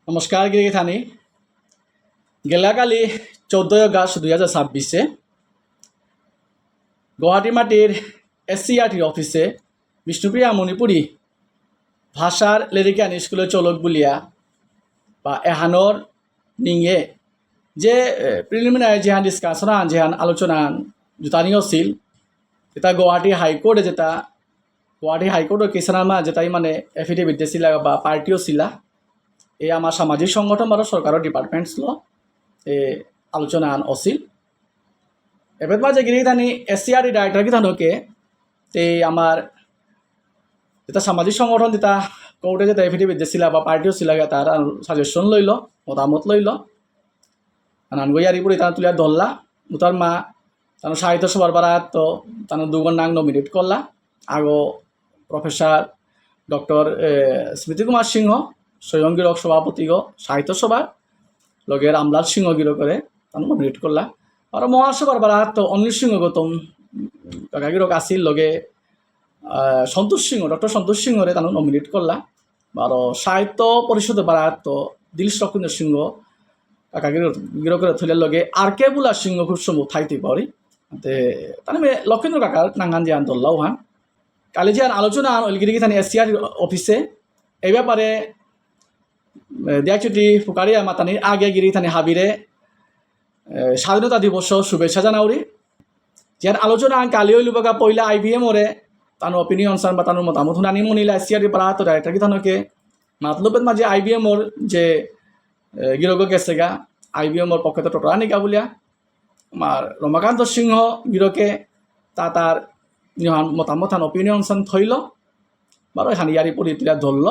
নমস্কার গিরি Thani গেলাকালি 14 August 2026 Guwahati মাটির SCRT অফিসে বিষ্ণুপ্রিয়া মণিপুরী ভাষার লেরিকান স্কুলে চলক বুলিয়া বা এহানোর নিঙে যে প্রিলিমিনারি যেহান ডিসকাশন যেহান আলোচনা জুতানি আছিল যেটা গুয়াহাটি হাইকোর্টে যেটা গুয়াহাটি হাইকোর্টের কেসানামা যেটাই মানে এফিডেভিট দিছিলা বা পার্টিও ছিলা এই আমার সামাজিক সংগঠন বা সরকারের ডিপার্টমেন্টস আলোচনা অছিল এবার মাঝে গিরি থানি SCRT ডাইরেক্টর কি থানোকে আমার যেটা সামাজিক সংগঠন যেটা কোর্টে যেটা এফিডেভিট দিছিলা বা পার্টিও ছিলা তার সাজেশন লইল মতামত লইল নানগইয়ারি পরে তারা তুলিয়া ধরলা উতার মা তার সাহিত্য সভার বারা তো তার দুগন নাং নমিনেট করলা আগো প্রফেসর ডক্টর স্মৃতি কুমার সিংহ স্বয়ংগীরক সভাপতিগ সাহিত্য সভার লগে রামলাল সিংহ গিরো করে তার নমিনেট করলা আর মহাসভার বারা তো অনিল সিংহ গৌতম কাকাগিরক আসিল লগে সন্তোষ সিংহ ডক্টর সন্তোষ সিংহরে তার নমিনেট করলা আর সাহিত্য পরিষদের বারা তো দিলীপ লক্ষিন্দর সিংহ কাকাগিরো করে থইলে লগে আর কে বুলা সিংহ খুব সম্ভব থাইতে পারি তাহলে লক্ষিন্দর কাকার নাঙ্গান যে আনতল্লাও হান কালি যে আলোচনা অলগিরি থানি SCRT অফিসে এই ব্যাপারে দিয়াচুটি ফুকারিয়া মাতানির আগে গিরি থানি হাবিরে স্বাধীনতা দিবস শুভেচ্ছা জানাওরি যে আলোচনা কালিও লুবাকা পয়লা IBM ওরে তার অপিনিয়ন সান বা তার মতামত শুনানি মনিলা SCRT পারা তো ডাইরেক্টর কি থানকে মাতলবের মাঝে IBM ওর যে গিরগ গেছে গা IBM ওর পক্ষে তো টোটরানিকা বলিয়া আমার রমাকান্ত সিংহ গিরকে তার মতামত অপিনিয়ন সান থইল বারো এখানে ইয়ারি পরি তুলিয়া ধরল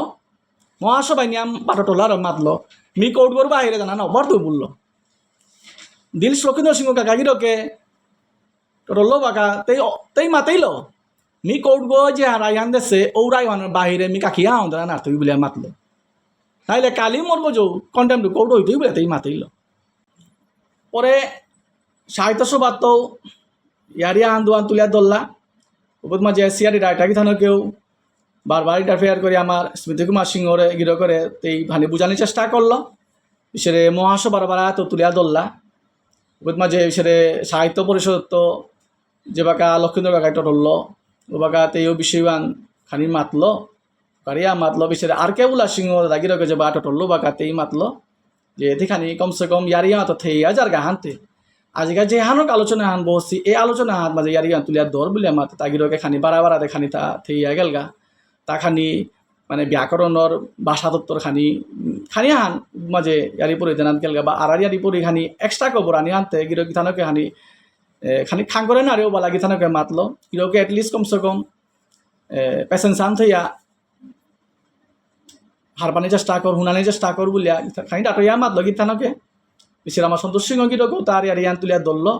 মহাসভায় নিয়াম পাটা টোলার মাতলো মি কোর্ট করবো বাইরে জানা না বর তো বললো দিলীপ লক্ষিন্দর সিংহ কাকাগিরকে টোটল বাকা তেই মাতেইল মি কোর্ট গো যে রায়ান দেশে ওরাই বাহিরে মি কাকিয়া আওদা না তুই বলিয়া মাতলো নাইলে কালি মরবো যৌ কন্টেম্প কোর্ট হইতেই বলে তেই মাতেইল পরে সাহিত্য সভা তো ইয়ারিয়া আন্দোলন তুলিয়া ধরলা উপর মাঝে SCRT ডাইরেক্টর কি থানকেও বারবার ইন্টারফেয়ার করে আমার স্মৃতি কুমার সিংহরে গিরো করে এই ভানি বুঝানোর চেষ্টা করলো বিশেষে মহাসভার বারা তো তুলিয়া ধরলা ওর মাঝে বিশেষে সাহিত্য পরিষদ তো যে বাকা লক্ষিন্দর কাকাই টরল ও বাকা তেও বিষয়বান খানি মাতলো কারিয়া মাতলো বিশেষে আর কে বুলা সিংহ রাগিরকে যে বা টরল বাকা তেই মাতলো যে এতে খানি কমসে কম ইয়ারিয়া তো থেইয়া যার গা হানতে আজকাল যে হানক আলোচনা হান বসছি এই আলোচনা হাত মাঝে ইয়ারিয়া তুলিয়া ধর বলে আমার তাগিরকে খানি বাড়াতে খানি তা থেইয়া গেল গা তা খানি মানে ব্যাকরণর ভাষাতত্ত্বর খানি হান মাঝে ইয়ারি পরি দেনাত গেলগা বা আর ইয়ারি পরি খানি এক্সট্রা খবর আনি আনতে গিরো গিথানকে খানি খাং করে না আরেও বালা গিথানকে মাতলো গিরোকে এটলিস্ট কমসে কম পেশেন্স আন থইয়া হারবানি চেষ্টা কর হুনানি চেষ্টা কর বলিয়া খানি ডাটইয়া মাতলো গিথানকে বিশেষ আমার সন্তোষ সিংহ গিরোকেও তার ইয়ারিয়ান তুলিয়া ধরলো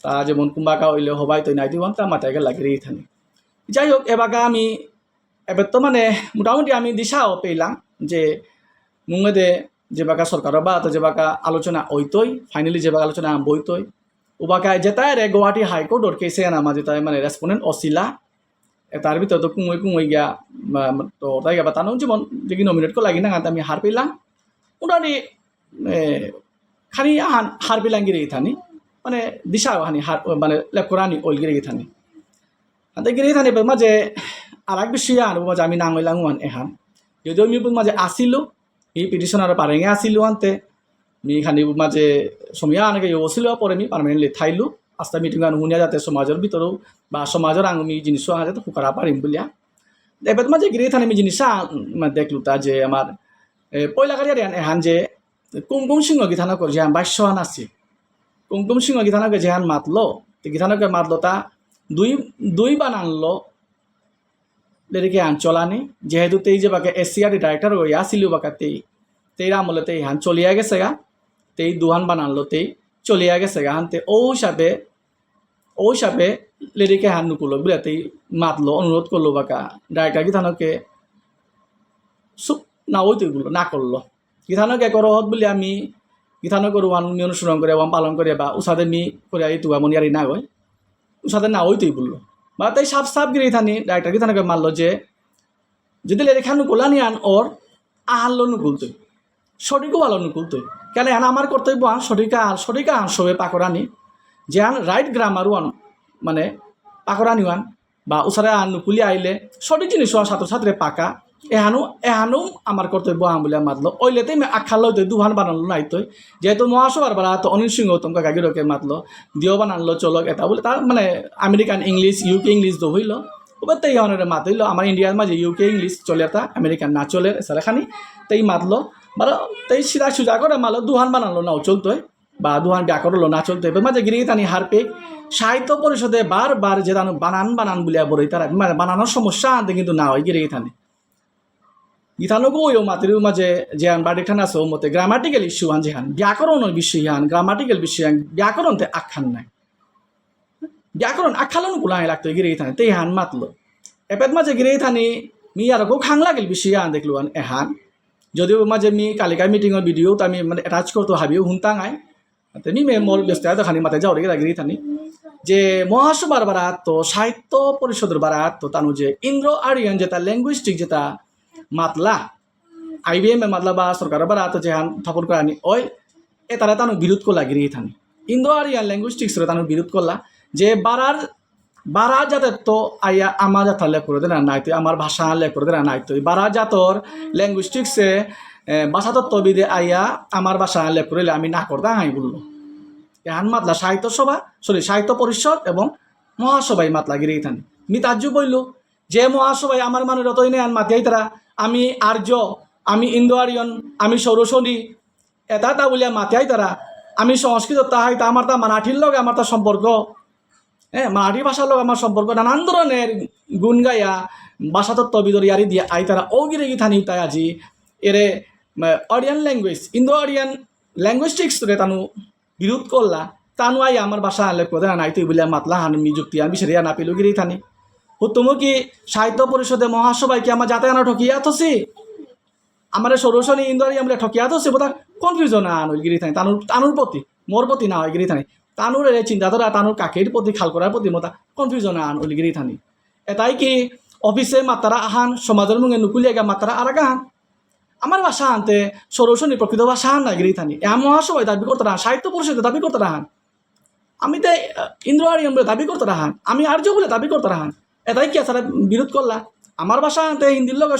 তা যেমন কুম্বাকা হইলে হবাই তৈ নাই দিবান তা মাথায় গেল লাগিয়ে থানি যাই হোক এবাকা আমি এবার তো মানে মোটামুটি আমি দিশাও পেলাম যে মুঙ্গেদে যে বাকা সরকার বা তো যে বাকা আলোচনা ওইতই ফাইনালি যে বাকা আলোচনা বইতই ও বাকা যেটাই রে গুয়াহাটি হাইকোর্টর কেসে আমার যেটাই মানে রেসপন্ডেন্ট অছিলা তার ভিতরে তো কুঁই গিয়া তো তাই গা তানো যেমন যে নমিনেট করে লাগি না আমি হার পেলাম মোটামুটি খানি হার পেলাম গিরে থানি মানে দিশা হানি হার মানে লেপকরানি ওইল গিরে থানি হাতে গিরে থানি মাঝে আর এক বিষয় আনবো মাঝে আমি নাঙলাম এহান যদিও আমি মাঝে আসিলো এই পিটিশনার পারেঙে আসিলো আনতে মি খানি মাঝে সময় আনকে বসিল পরে আমি পারমানেন্টলি থাইলো আস্তা মিটিং নুনিয়া যাতে সমাজের ভিতরেও বা সমাজের আমি জিনিস যাতে ফুকারা পারিম বলিয়া এবার মাঝে গিয়ে থানি আমি জিনিস দেখলো তা যে আমার পয়লাকারি এহান যে কুমকুম সিংহ গিথানক যেহান বাস্যহান আছে কুমকুম সিংহ গিথানকে যেহান মাতলো গিথানকে মাতলো তা দুই বানানলো লেরিকে হান চলানি যেহেতু তেই যে বাকে SCRT ডাইরেক্টর হইয়া ছিল বাকা তেই আমলে তেই হান চলিয়া গেছে গা তেই দুহান বানানলো তেই চলিয়া গেছে গা হানতে ও হিসাবে লেরিকে হান নুকুলো বলে তেই মাতলো অনুরোধ করলো বাকা ডাইরেক্টর গিথানকে না ওই তুই বললো না করলো গিথানকে করো হত বলে আমি গিথানকে রুয়ান অনুসরণ করে পালন করে বা উষাদে মি করে তুয়া মনিয়ারি না গয় উষাদে না ওই তুই বললো বা তাই সাফ গিরি থানি ডাইরেক্টর কি থানকে মানলো যে যদি লেখা নুকুলা নিয়ান ওর আহাল্লো নুকুল তুই সঠিকও ভালো নুকুল তুই কেন এন আমার কর্তব্য আন সঠিক আন সবে পাকরানি যে আন রাইট গ্রামার ওয়ান মানে পাকরানি ওয়ান বা ওসারে আন নুকুলি আইলে সঠিক জিনিস ছাত্রছাত্রী পাকা এহানো আমার কর্তব্য আম বলে মাতলো ওইলেতে আখাল লইতে দুহান বানালো নাই তুই যেহেতু মহাসভার বারা তো অনিল সিংহ তোমাকে গাগিরকে মাতলো দিও বানালো চলক এটা বলে তার মানে আমেরিকান ইংলিশ ইউকে ইংলিশ দো হইল ওবার তাই অনেক মাত হইলো আমার ইন্ডিয়ার মাঝে ইউকে ইংলিশ চলে তা আমেরিকান না চলে সারাখানি তাই মাতলো বারা তাই সিধা সুজা করে মালো দুহান বানালো নাও চলতোই বা দুহান ব্যাকরলো না চলতো এবার মাঝে গিরিয়ে তানি হারপে সাহিত্য পরিষদে বারবার যে তানো বানান বলিয়া বলি তারা মানে বানানোর সমস্যা আনতে কিন্তু না হয় গিরিয়ে থানে গীতানুগো ওই মাতির মাঝে যে বাড়ি খান আছে ও মতে গ্রামাটিক্যাল ইস্যু আন যেহান ব্যাকরণ বিষয় হান গ্রামাটিক্যাল বিষয় ব্যাকরণতে আখ্যান নাই ব্যাকরণ আখ্যালন গুলাই লাগতো গিরিয়ে থানে তাই হান মাতলো এপেত মাঝে গিরিয়ে থানি মি আর গো খাং লাগিল বিষয় আন দেখলো আন এহান যদিও মাঝে মি কালিকা মিটিংয়ের ভিডিও আমি মানে অ্যাটাচ করতো হাবিও হুনতাঙাই মি মে মোর ব্যস্ত দেখানি মাথায় যাওয়ার গিয়ে থানি যে মহাসভার বারাত তো সাহিত্য পরিষদের বারাত তো তানু যে ইন্দ্র আরিয়ান যেটা ল্যাঙ্গুইস্টিক যেটা মাতলা IBM এ মাতলা বা সরকারের বারাত যে হান থাপন করে আনি ওই এ তারা তানু বিরোধ করলা গিয়ে থানি ইন্দ্র আরিয়ান ল্যাঙ্গুইস্টিক্স তানু বিরোধ করলা যে বারা যাতে তো আইয়া আমার জাতার লেখ করে দেনা নাই তো আমার ভাষা লেখ করে দেনা নাই তো বারা জাতর ল্যাঙ্গুইস্টিক্সে ভাষাতত্ত্ববিদে আইয়া আমার ভাষা লেখ করে আমি না করতাম হাই বললো এহান মাতলা সাহিত্য পরিষদ এবং মহাসভায় মাতলা গিরিয়ে থানি মি তাজ্জু বলল যে মহাসভায় আমার মানুষ অতই নেন মাতিয়াই তারা আমি আর্য আমি ইন্দো আরিয়ন আমি সৌরসনী এটা তা বলিয়া মাতিয়াই তারা আমি সংস্কৃত তাহাই তা আমার তা মারাঠির লগে আমার তা সম্পর্ক মারাঠি ভাষার লোক আমার সম্পর্ক নানান ধরনের গুণ গাইয়া ভাষাতত্ত্ববিদর ইয়ারি দিয়ে আই তারা ও গিরে থানি তাই আজি এরে অরিয়ান ল্যাঙ্গুয়েজ ইন্দো আরিয়ান ল্যাঙ্গুয়েস্টিক্স রে তানু বিরোধ করলা তানু আই আমার ভাষা আনলে প্রধান নাই তুই বলিয়া মাতলা হান নিযুক্তি আমি সেরিয়া না পেলো গিরেই থানি তুমি কি সাহিত্য পরিষদে মহাসভায় কি আমার যাতে আনা ঠকিয়া থসি আমার সৌরসনী ইন্দো আরিয়ান বলে ঠকিয়া থসি বোধ কনফিউজন আন গিরি থানি তানুর প্রতি মোর প্রতি না হয় গিরি থানি তানুর চিন্তাধারা তানুর কাকের প্রতি খাল করার প্রতি মতা কনফিউজন আন উলগিরি থানি এটাই কি অফিসে মাতারা আহান সমাজের মুখে নুকুলিয়া মাতারা আর আহান আমার ভাষা আনতে সরসনী প্রকৃত ভাষা আন না গিরি থানি এমন মহাসভায় দাবি করতে রাহান সাহিত্য পরিষদে দাবি করতে রাহান আমি তো ইন্দ্র আরিয়ান বলে দাবি করতে রাহান আমি আর্য বলে দাবি করতে রাহান এটাই কি তারা বিরোধ করলা আমার ভাষা আনতে হিন্দির লগে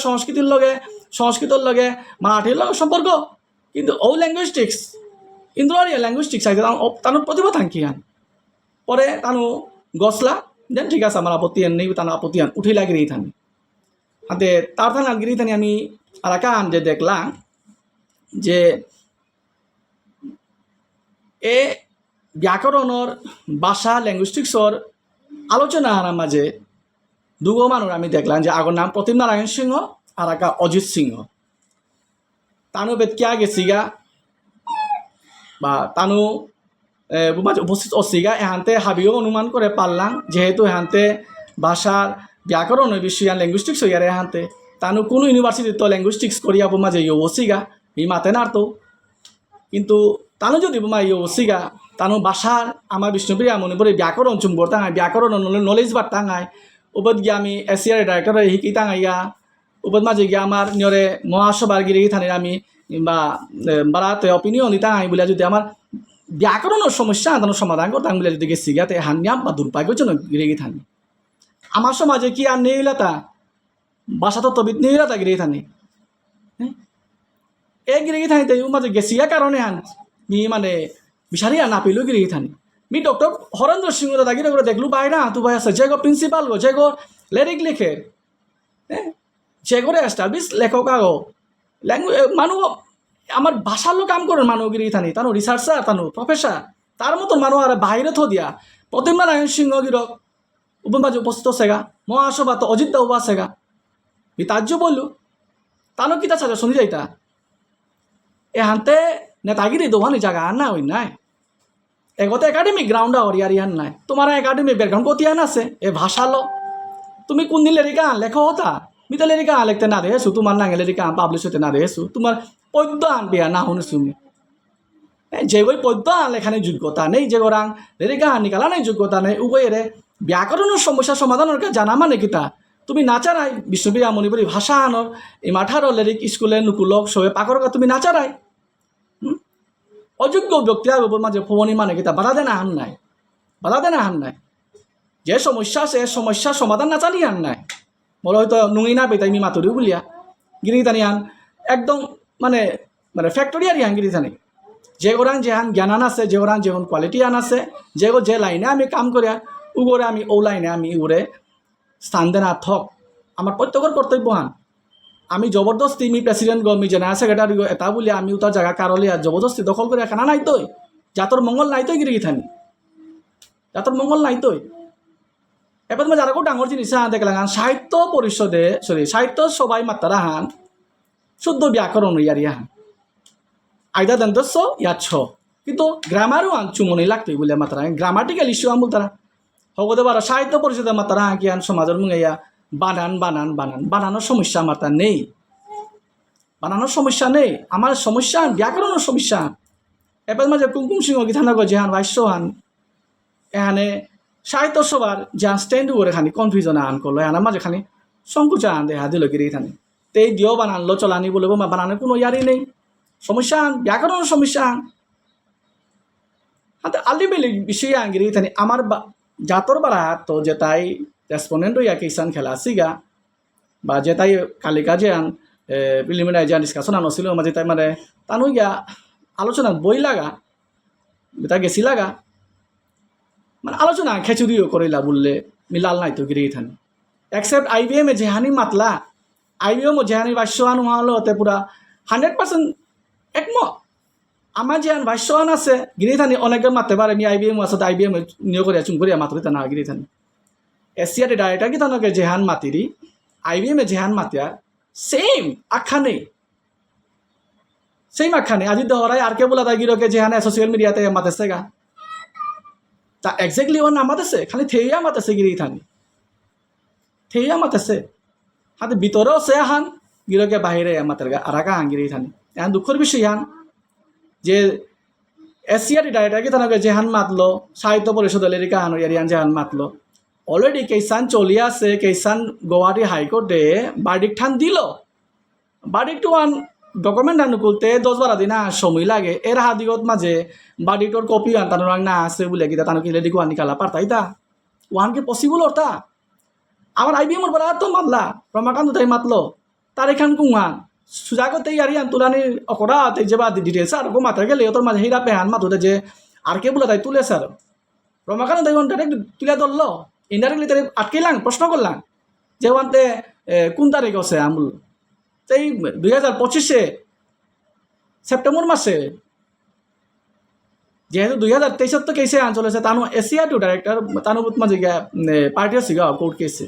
সংস্কৃতর লগে মারাঠির লগে সম্পর্ক কিন্তু ও ল্যাঙ্গুইস্টিক্স ইন্দ্র আরিয়ান ল্যাঙ্গুইস্টিক্স আইতে তানোর প্রতিভা থাকি আন পরে তানু গসলা দেন ঠিক আছে আমার আপত্তি আন নেই তানো আপত্তি আন উঠিলা গিরি থানি হাতে তার থান গিরি থানি আমি আর কান যে দেখলাম যে এ ব্যাকরণর ভাষা ল্যাঙ্গুইস্টিক্সর আলোচনা আনার মাঝে দুগো মানুষ আমি দেখলাম যে আগর নাম প্রতিম নারায়ণ সিংহ আর একা অজিত সিংহ তানু বেতকিয়া গেছিগা বা তানু মাঝে উপস্থিত অসিগা এহান্তে হাবিও অনুমান করে পারলাম যেহেতু এহান্তে ভাষার ব্যাকরণ বিষয় ল্যাঙ্গুইস্টিক্স হইয়ারে এহান্তে তানু কোনো ইউনিভার্সিটি তো ল্যাঙ্গুইস্টিক্স করিয়া মাঝে ইয়ে ওসিগা ই মাতে নারতো কিন্তু তানু যদি বোমা ইয়ে ওসিগা তানু ভাষার আমার বিষ্ণুপ্রিয়া মনে পড়ে ব্যাকরণ চুম্বর তাঙায় ব্যাকরণ নলেজ বার তাঙায় উপদ গিয়ে আমি এসিআর ডাইরেক্টর শিকি তাঙাইয়া উপদ মাঝে গিয়ে আমার নিয়রে মহাসভার গিরে থানের আমি বা বারাতে অপিনিয়ন তাঙাই বলে যদি আমার ব্যাকরণের সমস্যা তানোর সমাধান করতাম বলে যদি গেছি গিয়াতে হান্যাম বা দুর্ভাগ্যের জন্য গিরে থানি আমার সমাজে কি আর নেই তা ভাষাতত্ত্ববিদ নেই তা গিরে থানি এ গিরে থানিতে মাঝে গেছিয়া কারণে হান মি মানে বিচারিয়া না পেলেও গিরে থানি মি ডক্টর হরেন্দ্র সিংহ দাদা গিরে করে দেখলু বাইরা তু ভাই আছে যে গো প্রিন্সিপাল গো যে গো লিরিক লিখে যে করে এস্টাবলিশ লেখক আগো ল্যাঙ্গুয়েজ মানুষ আমার ভাষার লোক কাম করেন মানুষ গিরি থানি তানো রিসার্চার তানো প্রফেসর তার মতন মানুষ আর বাইরে থ দিয়া প্রতিম নারায়ণ সিংহ গিরক উপমাঝে উপস্থিত সেগা মহাসভা তো অজিত দা উবা সেগা মি তাজ্য বললু তানো কিতা সাজা শুনি যাইতা এ হানতে নেতাগিরি দোহানি জায়গা আর না ওই নাই এগোতে একাডেমিক গ্রাউন্ড আর ইয়ারিয়ান নাই তোমার একাডেমিক ব্যাকগ্রাউন্ড কতিয়ান আছে এ ভাষা লো তুমি কোন দিন লেরিকা আন লেখো হতা মি তো লেরিকা আন লিখতে না দেছো তোমার নাঙে লেরিকা আন পাবলিশ হতে না দেছো তোমার পদ্য আন বিয়া না শুনে শুনি যে বই পদ্য আন লেখানে যোগ্যতা নেই যে গোরাং লেরিকা আন নিকালা নেই যোগ্যতা নেই উভয়ের ব্যাকরণের সমস্যা সমাধানের জানা মানে কিতা তুমি নাচারাই বিশ্ববিদ্যালয় মণিপুরী ভাষা আনর এই মাঠারো লেরিক স্কুলে নুকুলক সবে পাকরকা তুমি নাচারাই অযোগ্য ব্যক্তি মাঝে ফোনি মানে কিতা বাধা দেনা হান নাই, বাধা দেনা হান নাই। যে সমস্যা আছে সমস্যার সমাধান না চালিয়ে আন নাই, বলো হয়তো নুঙি না পেতাই মি মাতুরি বলিয়া গিরি তানি আন একদম মানে মানে ফ্যাক্টরি আর ইয়ান গিরি তানি যে ওরান যে হান জ্ঞান আন আছে, যে ওরান যে কোয়ালিটি আন আছে, যে লাইনে আমি কাম করিয়া উগরে আমি ও লাইনে আমি উগরে স্থান দেনা থক আমার প্রত্যেকের কর্তব্য হান। আমি জবরদস্তি মি প্রেসিডেন্ট গো মি জেনারেল সেক্রেটারি গো এটা বলি আমি তার জায়গা কারলে আর জবরদস্তি দখল করে খানা নাই তৈ জাতর মঙ্গল নাই তৈ গিরি থানি জাতর মঙ্গল নাই তৈ। এবার যারা খুব ডাঙর জিনিস হান দেখলাম সাহিত্য পরিষদে সাহিত্য সবাই মাত্রা হান শুদ্ধ ব্যাকরণ ইয়ারিয়া হান আইদা দন্তস্য ইয়াচ্ছ কিন্তু গ্রামারও আন চুমনি লাগতোই বলে মাত্রা গ্রামাটিক্যাল ইস্যু আন বলতারা হতে পারো সাহিত্য পরিষদের মাত্রা হান কি আন সমাজের মুঙে ইয়া বানানোর সমস্যা আমার তা নেই, বানানোর সমস্যা নেই, আমার সমস্যা ব্যাকরণের সমস্যা। এবার মাঝে কুমকুম সিংহ গীতানা গো যেহান ভাষ্য হান এখানে সাহিত্য সবার যান স্ট্যান্ড করে খানি কনফিউশন আন করলো এখানে মাঝে খানি সংকুচা আন দেখা দিল গিরি খানি তেই দিও বানানলো চলানি বলে বানানোর কোনো ইয়ারই নেই, সমস্যা আন ব্যাকরণের সমস্যা আন হাতে আলটিমেটলি বিষয় আন গিরি থানি আমার জাতর বাড়া তো যেটাই রেসপন্ডেন্ট ইয়া কেসান খেলা সিগা বা যেটাই কালিকা যে আন প্রিলিমিনারি যে ডিসকাশন আনছিল মাঝে তাই মানে তানু ইয়া আলোচনা বই লাগা এটা গেছি লাগা মানে আলোচনা খেচুরিও করিলা বললে মিলাল নাই তো গিরি থান একসেপ্ট IBM এ যেহানি মাতলা IBM যেহানি ভাষ্য আন হলো হতে পুরা 100% একমত। আমার যে ভাষ্য আন আছে গিরি থানি অনেকে মারতে পারে IBM আছে IBM নিয়োগ করে চুম করিয়া মাতরিতা না গিরি থানি এসিয়াতে ডাইরেক্টর কি তানকে যেহান মাতিরি IBM এ যেহান মাতিয়া সেম আখানে সেম আখানে আজি দহরাই আর কে বলা তাই গিরকে যেহানে সোশ্যাল মিডিয়াতে মাতেছে গা তা এক্স্যাক্টলি ওর নাম মাতেছে খালি থেইয়া মাতেছে গিরি থানি থেইয়া মাতেছে হাতে ভিতরেও সে হান গিরকে বাহিরে মাতের গা আর হান গিরি থানি এখন দুঃখের বিষয় হান যে এসিয়াতে ডাইরেক্টর কি তানকে যেহান মাতলো সাহিত্য পরিষদের লেরিকা হান ইয়ারিয়ান যেহান মাতলো অলরেডি কেসান চলি আছে কেসান গুয়াহাটি হাইকোর্টে বার্ডিক্ট ঠান দিল বার্ডিক্ট ওয়ান ডকুমেন্ট আনুকুলতে 10-12 দিন সময় লাগে এর হাদিগত মাঝে বার্ডিক্টর কপি আনতানোর না আছে বলে কি তানো কিলে দিকো আনি কালা পারতাইতা ওয়ান কি পসিবল ওটা আমার IBM এর বড় তো মামলা রমাকান্ত তাই মাতলো তার এখান কুয়ান সুজাগতে ইয়ারিয়ান তুলানি অকরা তে যেবা ডিটেলস আর কো মাত্রা গেলে তোর মাঝে হিরা পেহান মাতুতে যে আর কে বলে তাই তুলে স্যার রমাকান্ত তাই ডাইরেক্ট তুলে ধরলো ইনডাইরেক্টলি তাদের আটকেলাম প্রশ্ন করলাম যে ওয়ানতে কোন তারিখ আছে আমুল সেই 2025 সেপ্টেম্বর মাসে যেহেতু 2023 তো কেসে আন চলেছে তানো এসিয়া টু ডাইরেক্টর তানো মাঝে পার্টি আছে কোর্ট কেসে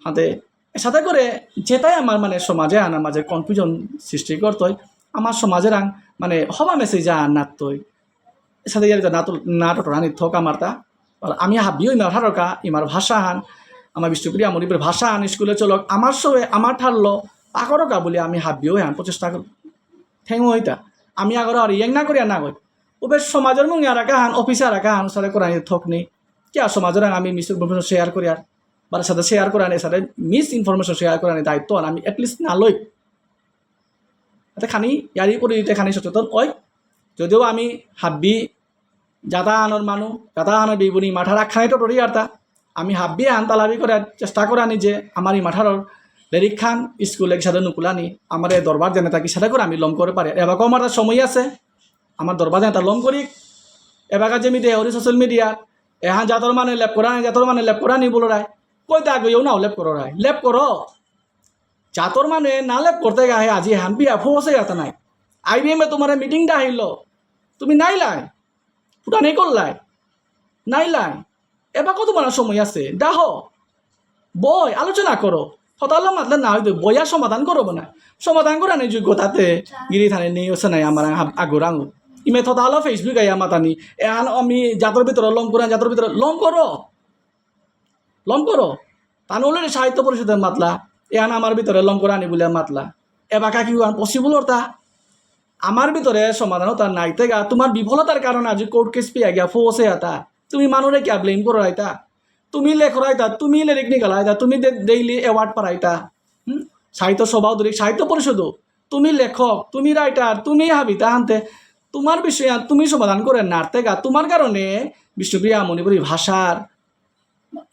হাতে সাথে করে যেটাই আমার মানে সমাজে আনা মাঝে কনফিউশন সৃষ্টি করতোই আমার সমাজের আং মানে হবা মেসেজ আন নাতই সাথে নাটরানি থক আমার তা আমি হাবিও ইমার ঠারকা ইমার ভাষা হান আমার বিষ্ণুপ্রিয়া মনিবের ভাষা হান স্কুলে চলক আমার সবে আমার ঠারলো আকরকা বলে আমি হাবিও হান প্রচেষ্টা করি ঠেং হইতা আমি আগর আর ইয়েং না করি আর না করি ওবে সমাজের মুঙে আর হান অফিসে আর হান সাথে করানি থক নেই কি আর সমাজের আমি মিস ইনফরমেশন শেয়ার করি আর বার সাথে শেয়ার করানি সাথে মিস ইনফরমেশন শেয়ার করানি দায়িত্ব আমি এটলিস্ট না লই এতে খানি ইয়ারি করে দিতে খানি সচেতন ওই যদিও আমি হাবি যাতা আনর মানুষ যাতা আনর বিবনি মাঠার একখানাই তো টরি আর তা আমি হাবি আন তালাবি করার চেষ্টা করানি যে আমার এই মাঠার লেরিক খান স্কুলে সাথে নুকুলানি আমার এই দরবার জানে তাকে সাথে করে আমি লম করে পারি এবারও আমার সময় আছে আমার দরবার জানে তা লম করি এবার যেমি দে ওরি সোশ্যাল মিডিয়া এহান জাতর মানে লেপ করানি বলো রায় কই তা আগেও নাও লেপ করো রায় লেপ করো জাতর মানে না লেপ করতে গায়ে আজি হাম্পি ফোসে যাতা নাই IBM এ তোমার মিটিংটা আহিল তুমি নাইলাই পুরা নেই করলাই নাইলাই এবারও তোমার সময় আছে দাহ বই আলোচনা করো হতালো মাতলে না হয়তো বইয়া সমাধান করবো না সমাধান করা নেই যোগ্যতাতে গিরি থানে নেই ওসে নাই আমার আগর আঙু ইমে হতালো ফেসবুক আইয়া মাতানি এহান আমি জাতর ভিতরে লম করা জাতর ভিতরে লম করো তান অলরেডি সাহিত্য পরিষদের মাতলা এহান আমার ভিতরে লম করা আনি বলে মাতলা এবাকা কি পসিবল ওটা আমার ভিতরে সমাধান তার নাইতে গা তোমার বিফলতার কারণে আজ কোর্ট কেস পেয়ে গিয়া ফোসে আতা তুমি মানুষে কে ব্লেম করো রাইতা তুমি লেখো রাইতা তুমি লেরিক নিকালাইতা তুমি ডেইলি অ্যাওয়ার্ড পারাইতা সাহিত্য সভাও ধরি সাহিত্য পরিষদও তুমি লেখক তুমি রাইটার তুমি হাবিতা হানতে তোমার বিষয়ে তুমি সমাধান করে নাড়তে গা তোমার কারণে বিষ্ণুপ্রিয়া মণিপুরী ভাষার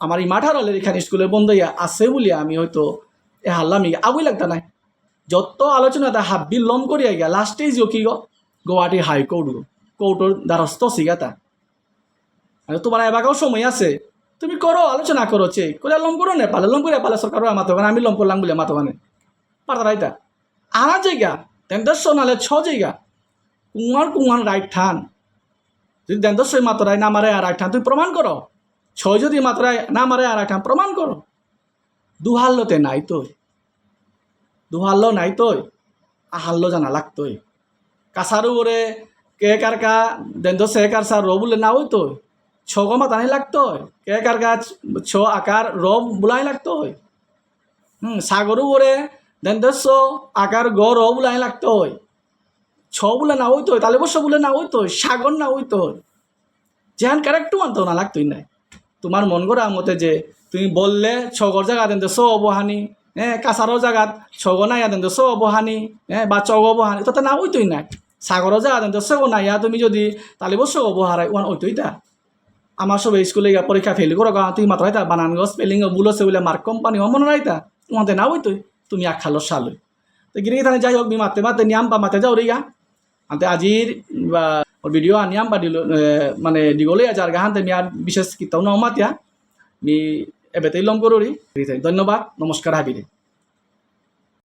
আমার এই মাঠার হলের এখানে স্কুলে বন্ধ আছে বলে আমি হয়তো এ হারলাম আগুই লাগতা নাই যত আলোচনা তা হাব্বি লম করিয়া গিয়া লাস্টে যে কি গুয়াহাটি হাইকোর্ট কোর্টের দ্বারস্থ সিগাতা তোমার এবারও সময় আছে তুমি করো আলোচনা করো চেয়ে করে লম করো নেপালে লম করে পালে সরকার মাতো আমি লম করলাম বলে মাতো মানে পারতারাইতা আর জায়গা তেন্দ্র নালে ছ জায়গা কুয়ার রাইট ঠান যদি দেন্দ্র মাতরাই না মারে আর রাইট ঠান তুমি প্রমাণ করো ছয় যদি মাত্রায় না মারে আর একটা প্রমাণ করো দুহাল্লোতে নাই তোই দুহাল্লো নাই তোই আহাল্লো জানা লাগতোই কাছারু ওরে কে কার কা দেন্দ সে কার সা র বলে না হই তোই ছগ মাতানি লাগতোই কে কার কা ছ আকার র বুলাই লাগতোই সাগরু ওরে দেন্দ আকার গ র বুলাই লাগতোই ছ বলে না হই তোই তালে বসে বলে না হই তোই সাগর না হই তোই যেহান ক্যারেক্টু আনতো না লাগতোই নাই তোমার মন করা মতে যে তুমি বললে ছগর জায়গা দেন স অবহানি কাছারও জায়গাত ছগ নাই দেন স অবহানি বা চগ অবহানি তাতে না ওইতই না সাগরও জায়গা দেন সগ নাই তুমি যদি তাহলে বসে অবহারাই ওয়ান ওইতই তা আমার সব স্কুলে পরীক্ষা ফেল করো তুই মাত্র রাইতা বানান গছ স্পেলিং ভুল আছে বলে মার্ক কোম্পানি অমন রাইতা তোমাতে না ওইতই তুমি আখালো সালই তো গিয়ে তাহলে যাই হোক মাতে মাতে নিয়াম বা মাতে যাও রিগা আনতে আজির বা ভিডিও আনিয়াম বা মানে দিগলে যার গাহান্তে আমি আর বিশেষ কিতাও না মাতিয়া মি এবেতেই লম করুরি ধন্যবাদ নমস্কার হাবিরে